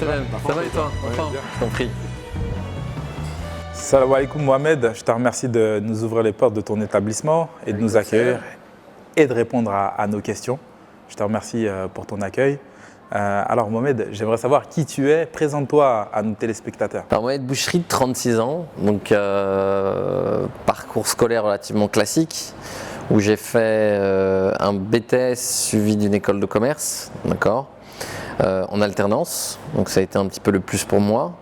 Salam, ça va et toi? Enfin, je t'en prie. Salam alaikum Mohamed, je te remercie de nous ouvrir les portes de ton établissement et de nous accueillir et de répondre à nos questions. Je te remercie pour ton accueil. Alors Mohamed, j'aimerais savoir qui tu es. Présente-toi à nos téléspectateurs. Alors Mohamed Bouchri, 36 ans, donc parcours scolaire relativement classique où j'ai fait un BTS suivi d'une école de commerce, d'accord, en alternance, donc ça a été un petit peu le plus pour moi.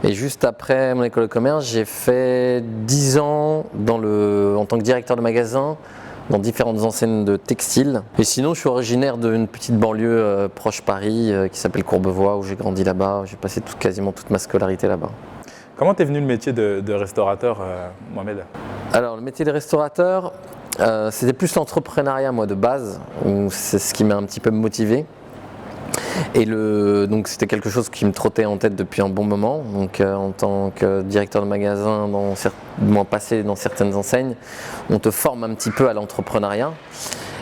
Et juste après mon école de commerce, j'ai fait 10 ans en tant que directeur de magasin dans différentes enseignes de textiles. Et sinon, je suis originaire d'une petite banlieue proche Paris qui s'appelle Courbevoie, où j'ai grandi là-bas. J'ai passé quasiment toute ma scolarité là-bas. Comment t'es venu le métier de restaurateur, Mohamed? Alors, le métier de restaurateur, c'était plus l'entrepreneuriat, moi, de base, où c'est ce qui m'a un petit peu motivé. Et donc c'était quelque chose qui me trottait en tête depuis un bon moment. Donc en tant que directeur de magasin, passé dans certaines enseignes, on te forme un petit peu à l'entrepreneuriat.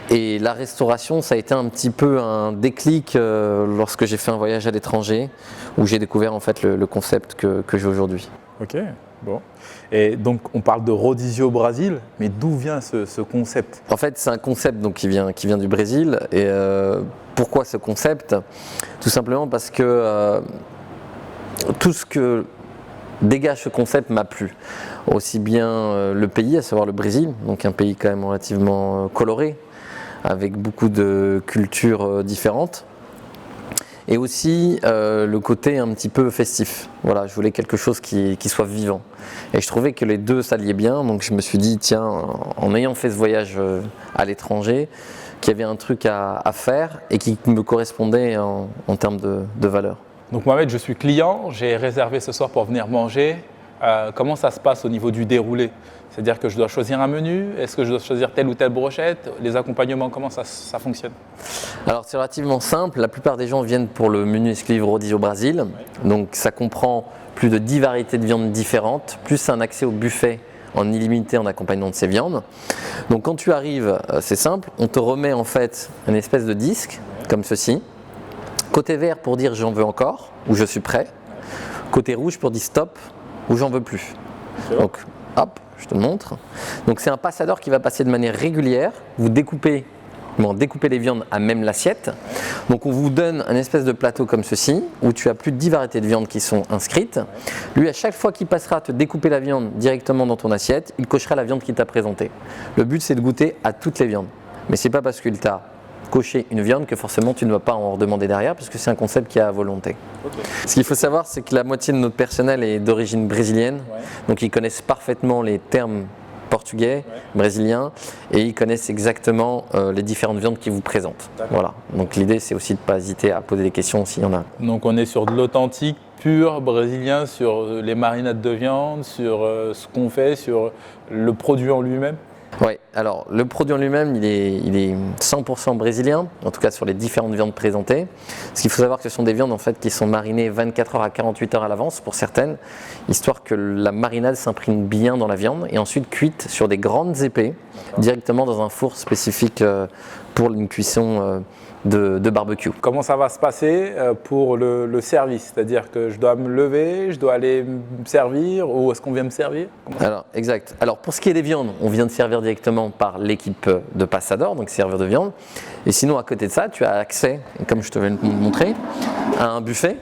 Et la restauration, ça a été un petit peu un déclic lorsque j'ai fait un voyage à l'étranger, où j'ai découvert en fait le concept que j'ai aujourd'hui. Ok, bon. Et donc on parle de rodizio au Brésil, mais d'où vient ce concept? En fait, c'est un concept donc, qui vient du Brésil. Et pourquoi ce concept? Tout simplement parce que tout ce que dégage ce concept m'a plu. Aussi bien le pays, à savoir le Brésil, donc un pays quand même relativement coloré, avec beaucoup de cultures différentes. Et aussi le côté un petit peu festif. Voilà, je voulais quelque chose qui soit vivant. Et je trouvais que les deux s'alliaient bien, donc je me suis dit, tiens, en ayant fait ce voyage à l'étranger, qu'il y avait un truc à faire et qui me correspondait en termes de valeur. Donc Mohamed, je suis client, j'ai réservé ce soir pour venir manger. Comment ça se passe au niveau du déroulé? C'est-à-dire que je dois choisir un menu? Est-ce que je dois choisir telle ou telle brochette? Les accompagnements, comment ça fonctionne? Alors c'est relativement simple, la plupart des gens viennent pour le menu exclusif Rodizio Brasil. Donc ça comprend plus de 10 variétés de viandes différentes, plus un accès au buffet en illimité en accompagnement de ces viandes. Donc quand tu arrives, c'est simple, on te remet en fait une espèce de disque comme ceci. Côté vert pour dire j'en veux encore ou je suis prêt. Côté rouge pour dire stop ou j'en veux plus. Donc hop, je te montre. Donc c'est un passador qui va passer de manière régulière. Vous découpez les viandes à même l'assiette. Donc on vous donne un espèce de plateau comme ceci où tu as plus de 10 variétés de viande qui sont inscrites. Lui, à chaque fois qu'il passera à te découper la viande directement dans ton assiette, il cochera la viande qu'il t'a présentée. Le but, c'est de goûter à toutes les viandes. Mais c'est pas parce qu'il t'a coché une viande que forcément tu ne vas pas en redemander derrière, parce que c'est un concept qui est à volonté. Okay. Ce qu'il faut savoir, c'est que la moitié de notre personnel est d'origine brésilienne, donc ils connaissent parfaitement les termes portugais, brésiliens, et ils connaissent exactement les différentes viandes qu'ils vous présentent. Voilà. Donc l'idée, c'est aussi de ne pas hésiter à poser des questions s'il y en a. Donc on est sur de l'authentique, pur, brésilien, sur les marinades de viande, sur ce qu'on fait, sur le produit en lui-même. Oui, alors le produit en lui-même, il est 100% brésilien, en tout cas sur les différentes viandes présentées. Ce qu'il faut savoir que ce sont des viandes en fait, qui sont marinées 24 heures à 48 heures à l'avance pour certaines, histoire que la marinade s'imprime bien dans la viande et ensuite cuite sur des grandes épées, directement dans un four spécifique pour une cuisson de barbecue. Comment ça va se passer pour le service? C'est-à-dire que je dois me lever, je dois aller me servir ou est-ce qu'on vient me servir? Alors, exact. Alors, pour ce qui est des viandes, on vient de servir directement par l'équipe de Passador, donc serveur de viande. Et sinon, à côté de ça, tu as accès, comme je te vais le montrer, à un buffet.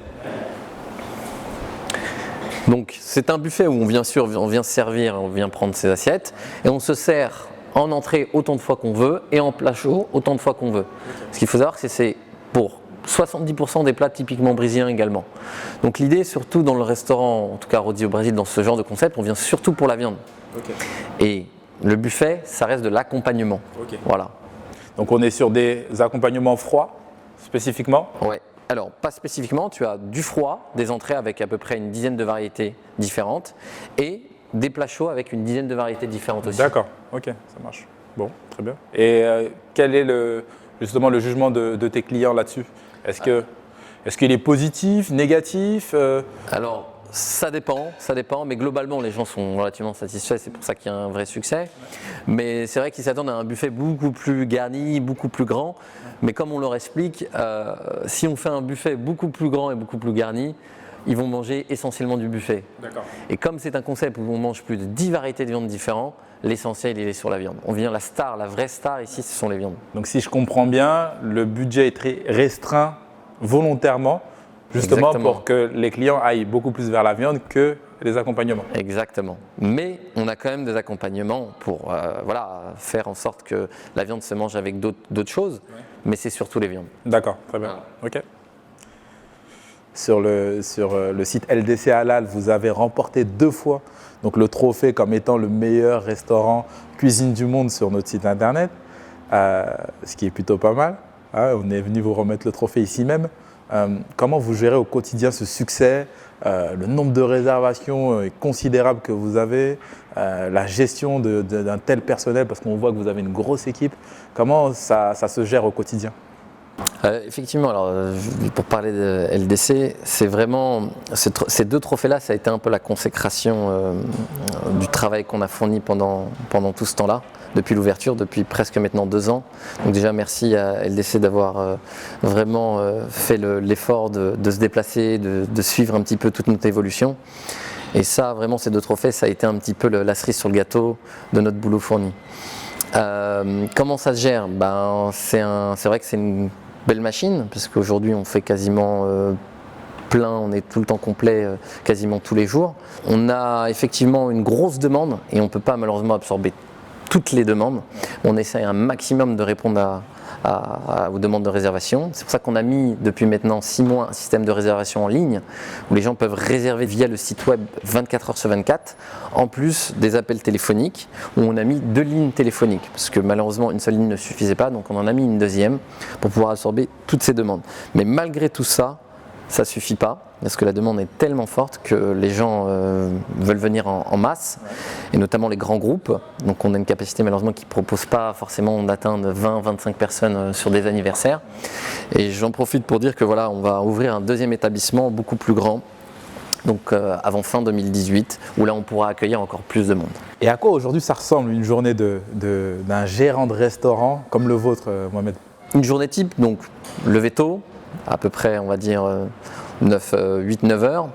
Donc, c'est un buffet où on vient servir, on vient prendre ses assiettes et on se sert en entrée autant de fois qu'on veut et en plat chaud autant de fois qu'on veut. Ce qu'il faut savoir, c'est que c'est pour 70% des plats typiquement brésiliens également. Donc l'idée, surtout dans le restaurant, en tout cas Rodizio Brésil, dans ce genre de concept, on vient surtout pour la viande. Okay. Et le buffet, ça reste de l'accompagnement. Okay. Voilà. Donc on est sur des accompagnements froids, spécifiquement? Ouais. Alors, pas spécifiquement, tu as du froid, des entrées avec à peu près une dizaine de variétés différentes et des plats chauds avec une dizaine de variétés différentes aussi. D'accord, ok, ça marche. Bon, très bien. Et quel est justement le jugement de tes clients là-dessus? Est-ce qu'il est positif, négatif? Alors, ça dépend, mais globalement les gens sont relativement satisfaits, c'est pour ça qu'il y a un vrai succès. Mais c'est vrai qu'ils s'attendent à un buffet beaucoup plus garni, beaucoup plus grand. Mais comme on leur explique, si on fait un buffet beaucoup plus grand et beaucoup plus garni, ils vont manger essentiellement du buffet. Et comme c'est un concept où on mange plus de 10 variétés de viandes différentes, l'essentiel il est sur la viande. On vient la vraie star ici, ce sont les viandes. Donc si je comprends bien, le budget est très restreint volontairement, justement Exactement. pour que les clients aillent beaucoup plus vers la viande que les accompagnements. Exactement. Mais on a quand même des accompagnements pour faire en sorte que la viande se mange avec d'autres choses, mais c'est surtout les viandes. D'accord, très bien. Ok. Sur le site LDC Halal, vous avez remporté 2 fois donc, le trophée comme étant le meilleur restaurant cuisine du monde sur notre site internet, ce qui est plutôt pas mal. On est venu vous remettre le trophée ici même. Comment vous gérez au quotidien ce succès, le nombre de réservations est considérable que vous avez, la gestion d'un tel personnel, parce qu'on voit que vous avez une grosse équipe. Comment ça se gère au quotidien ? Effectivement, alors, pour parler de LDC, c'est vraiment ces 2 trophées-là, ça a été un peu la consécration du travail qu'on a fourni pendant tout ce temps-là, depuis l'ouverture, depuis presque maintenant 2 ans. Donc déjà merci à LDC d'avoir vraiment fait l'effort de se déplacer, de suivre un petit peu toute notre évolution. Et ça, vraiment, ces 2 trophées, ça a été un petit peu la cerise sur le gâteau de notre boulot fourni. Comment ça se gère ? C'est vrai que c'est une belle machine, parce qu'aujourd'hui on fait quasiment plein, on est tout le temps complet, quasiment tous les jours. On a effectivement une grosse demande et on ne peut pas malheureusement absorber toutes les demandes. On essaie un maximum de répondre aux demandes de réservation. C'est pour ça qu'on a mis depuis maintenant 6 mois un système de réservation en ligne où les gens peuvent réserver via le site web 24 heures sur 24, en plus des appels téléphoniques où on a mis 2 lignes téléphoniques parce que malheureusement une seule ligne ne suffisait pas, donc on en a mis une deuxième pour pouvoir absorber toutes ces demandes. Mais malgré tout ça, ça ne suffit pas parce que la demande est tellement forte que les gens veulent venir en masse, et notamment les grands groupes. Donc on a une capacité malheureusement qui ne propose pas forcément d'atteindre 20-25 personnes sur des anniversaires. Et j'en profite pour dire que voilà, on va ouvrir un 2e établissement beaucoup plus grand, donc avant fin 2018, où là on pourra accueillir encore plus de monde. Et à quoi aujourd'hui ça ressemble une journée d'un gérant de restaurant comme le vôtre, Mohamed ? Une journée type, donc lever tôt, à peu près on va dire 8-9 heures.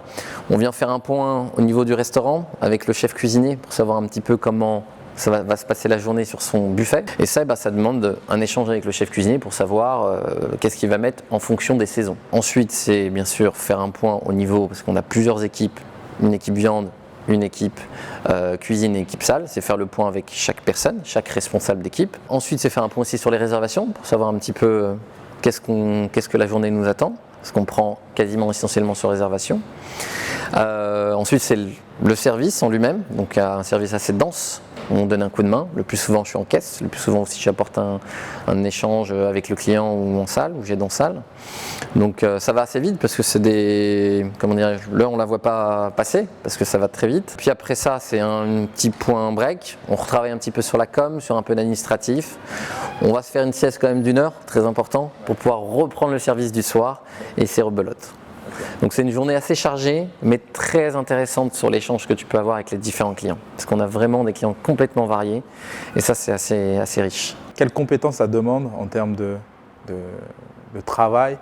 On vient faire un point au niveau du restaurant avec le chef cuisinier pour savoir un petit peu comment ça va se passer la journée sur son buffet. Et ça, ça demande un échange avec le chef cuisinier pour savoir qu'est-ce qu'il va mettre en fonction des saisons. Ensuite, c'est bien sûr faire un point au niveau, parce qu'on a plusieurs équipes, une équipe viande, une équipe cuisine et une équipe salle, c'est faire le point avec chaque personne, chaque responsable d'équipe. Ensuite, c'est faire un point aussi sur les réservations pour savoir un petit peu qu'est-ce que la journée nous attend, parce qu'on prend quasiment essentiellement sur réservation. Ensuite, c'est le service en lui-même, donc un service assez dense. On donne un coup de main, le plus souvent je suis en caisse, le plus souvent aussi j'apporte un échange avec le client ou en salle, ou j'aide en salle. Donc ça va assez vite parce que c'est l'heure on la voit pas passer parce que ça va très vite. Puis après ça c'est un petit point break, on retravaille un petit peu sur la com, sur un peu d'administratif. On va se faire une sieste quand même d'1 heure, très important, pour pouvoir reprendre le service du soir et c'est rebelote. Donc c'est une journée assez chargée, mais très intéressante sur l'échange que tu peux avoir avec les différents clients. Parce qu'on a vraiment des clients complètement variés, et ça c'est assez riche. Quelles compétences ça demande en termes de travail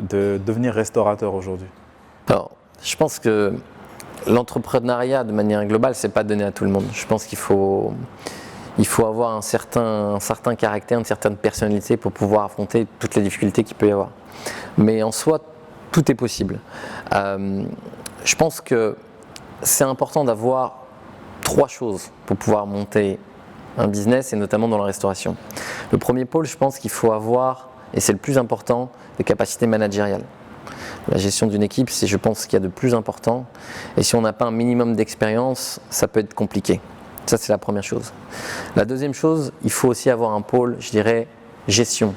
de devenir restaurateur aujourd'hui ? Alors, je pense que l'entrepreneuriat de manière globale, c'est pas donné à tout le monde. Je pense qu'il faut avoir un certain caractère, une certaine personnalité pour pouvoir affronter toutes les difficultés qu'il peut y avoir. Mais en soi, tout est possible. Je pense que c'est important d'avoir 3 choses pour pouvoir monter un business et notamment dans la restauration. Le premier pôle, je pense qu'il faut avoir, et c'est le plus important, des capacités managériales. La gestion d'une équipe, c'est je pense qu'il y a de plus important, et si on n'a pas un minimum d'expérience, ça peut être compliqué. Ça c'est la première chose. La deuxième chose, il faut aussi avoir un pôle, je dirais, gestion,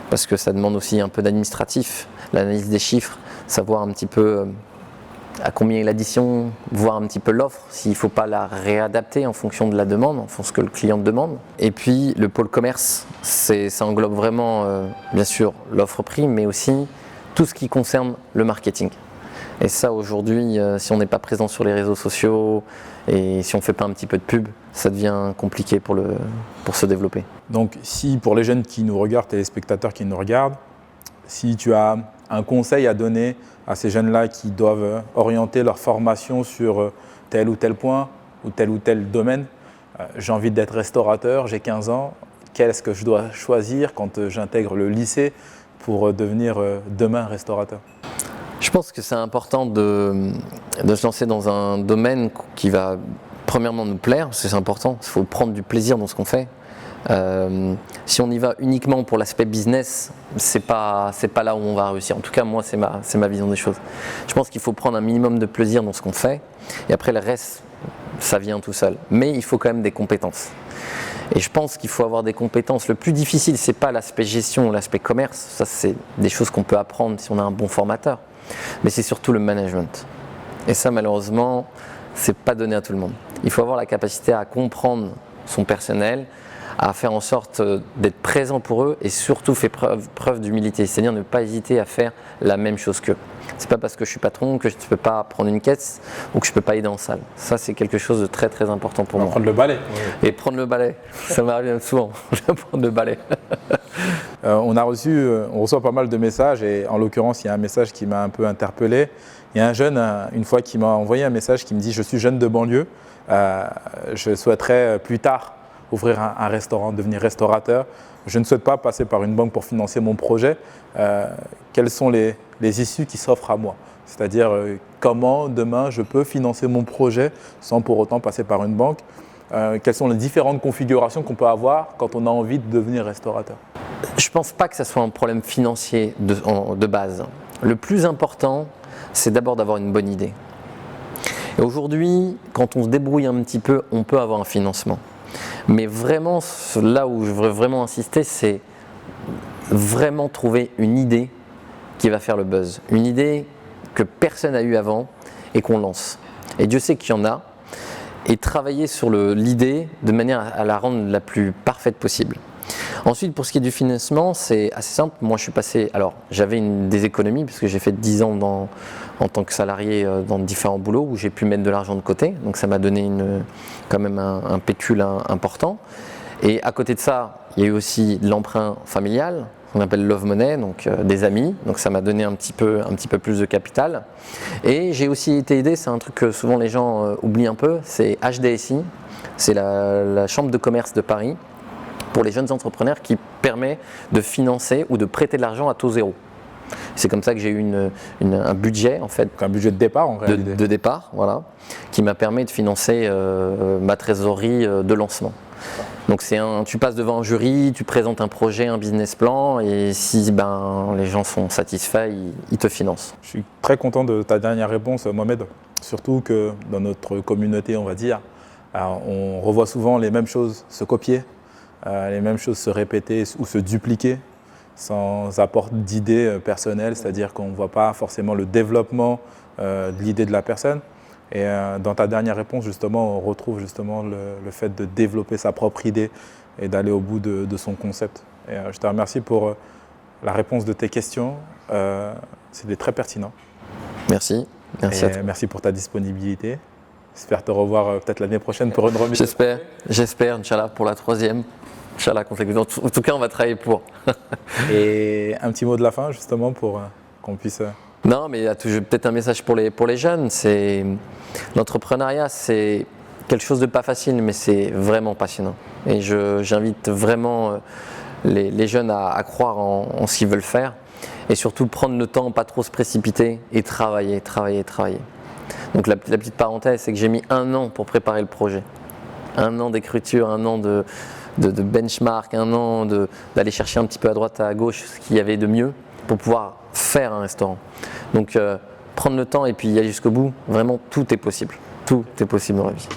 parce que ça demande aussi un peu d'administratif, l'analyse des chiffres, savoir un petit peu à combien est l'addition, voir un petit peu l'offre, s'il ne faut pas la réadapter en fonction de la demande, en fonction de ce que le client demande. Et puis le pôle commerce, ça englobe vraiment bien sûr l'offre prix, mais aussi tout ce qui concerne le marketing. Et ça, aujourd'hui, si on n'est pas présent sur les réseaux sociaux et si on ne fait pas un petit peu de pub, ça devient compliqué pour se développer. Donc, si pour les jeunes qui nous regardent, téléspectateurs qui nous regardent, si tu as un conseil à donner à ces jeunes-là qui doivent orienter leur formation sur tel ou tel point ou tel domaine, j'ai envie d'être restaurateur, j'ai 15 ans, qu'est-ce que je dois choisir quand j'intègre le lycée pour devenir demain restaurateur? Je pense que c'est important de se lancer dans un domaine qui va premièrement nous plaire, parce que c'est important, il faut prendre du plaisir dans ce qu'on fait. Si on y va uniquement pour l'aspect business, c'est pas là où on va réussir. En tout cas, moi, c'est ma vision des choses. Je pense qu'il faut prendre un minimum de plaisir dans ce qu'on fait, et après le reste, ça vient tout seul. Mais il faut quand même des compétences. Et je pense qu'il faut avoir des compétences. Le plus difficile, c'est pas l'aspect gestion ou l'aspect commerce. Ça, c'est des choses qu'on peut apprendre si on a un bon formateur. Mais c'est surtout le management. Et ça, malheureusement, c'est pas donné à tout le monde. Il faut avoir la capacité à comprendre son personnel, à faire en sorte d'être présent pour eux et surtout faire preuve d'humilité, c'est-à-dire ne pas hésiter à faire la même chose qu'eux. C'est pas parce que je suis patron que je ne peux pas prendre une caisse ou que je ne peux pas aider en salle. Ça, c'est quelque chose de très très important pour moi. Prendre le balai. Et prendre le balai, ça m'arrive souvent, prendre le balai. On reçoit pas mal de messages et en l'occurrence, il y a un message qui m'a un peu interpellé. Il y a un jeune, une fois, qui m'a envoyé un message qui me dit « Je suis jeune de banlieue, je souhaiterais plus tard ouvrir un restaurant, devenir restaurateur. Je ne souhaite pas passer par une banque pour financer mon projet. Quelles sont les issues qui s'offrent à moi? C'est-à-dire comment demain je peux financer mon projet sans pour autant passer par une banque? Quelles sont les différentes configurations qu'on peut avoir quand on a envie de devenir restaurateur? Je ne pense pas que ce soit un problème financier de base. Le plus important, c'est d'abord d'avoir une bonne idée. Et aujourd'hui, quand on se débrouille un petit peu, on peut avoir un financement. Mais vraiment, là où je veux vraiment insister, c'est vraiment trouver une idée qui va faire le buzz. Une idée que personne n'a eue avant et qu'on lance. Et Dieu sait qu'il y en a. Et travailler sur l'idée de manière à la rendre la plus parfaite possible. Ensuite, pour ce qui est du financement, c'est assez simple. Moi, je suis passé. Alors, j'avais des économies, puisque j'ai fait 10 ans en tant que salarié dans différents boulots où j'ai pu mettre de l'argent de côté. Donc, ça m'a donné quand même un pécule important. Et à côté de ça, il y a eu aussi l'emprunt familial, qu'on appelle Love Money, donc des amis. Donc, ça m'a donné un petit peu plus de capital. Et j'ai aussi été aidé, c'est un truc que souvent les gens oublient un peu, c'est HDSI, c'est la Chambre de commerce de Paris, pour les jeunes entrepreneurs qui permet de financer ou de prêter de l'argent à taux zéro. C'est comme ça que j'ai eu un budget en fait. Un budget de départ en réalité. De départ, voilà, qui m'a permis de financer ma trésorerie de lancement. Donc tu passes devant un jury, tu présentes un projet, un business plan et si les gens sont satisfaits, ils te financent. Je suis très content de ta dernière réponse, Mohamed. Surtout que dans notre communauté, on va dire, on revoit souvent les mêmes choses se copier. Les mêmes choses se répéter ou se dupliquer sans apport d'idées personnelles, c'est-à-dire qu'on ne voit pas forcément le développement de l'idée de la personne. Et dans ta dernière réponse, justement, on retrouve justement le fait de développer sa propre idée et d'aller au bout de son concept. Et je te remercie pour la réponse de tes questions. C'était très pertinent. Merci. Merci à toi. Merci pour ta disponibilité. J'espère te revoir peut-être l'année prochaine pour une remise. J'espère, Inch'Allah, pour la 3e. Inch'Allah, en tout cas, on va travailler pour. Et un petit mot de la fin, justement, pour qu'on puisse… Non, mais il y a peut-être un message pour les jeunes. L'entrepreneuriat, c'est quelque chose de pas facile, mais c'est vraiment passionnant. Et j'invite vraiment les jeunes à croire en ce qu'ils veulent faire. Et surtout, prendre le temps, pas trop se précipiter et travailler. Donc la petite parenthèse, c'est que j'ai mis 1 an pour préparer le projet. 1 an d'écriture, 1 an de benchmark, 1 an d'aller chercher un petit peu à droite, à gauche ce qu'il y avait de mieux pour pouvoir faire un restaurant. Donc prendre le temps et puis y aller jusqu'au bout, vraiment tout est possible. Tout est possible dans la vie.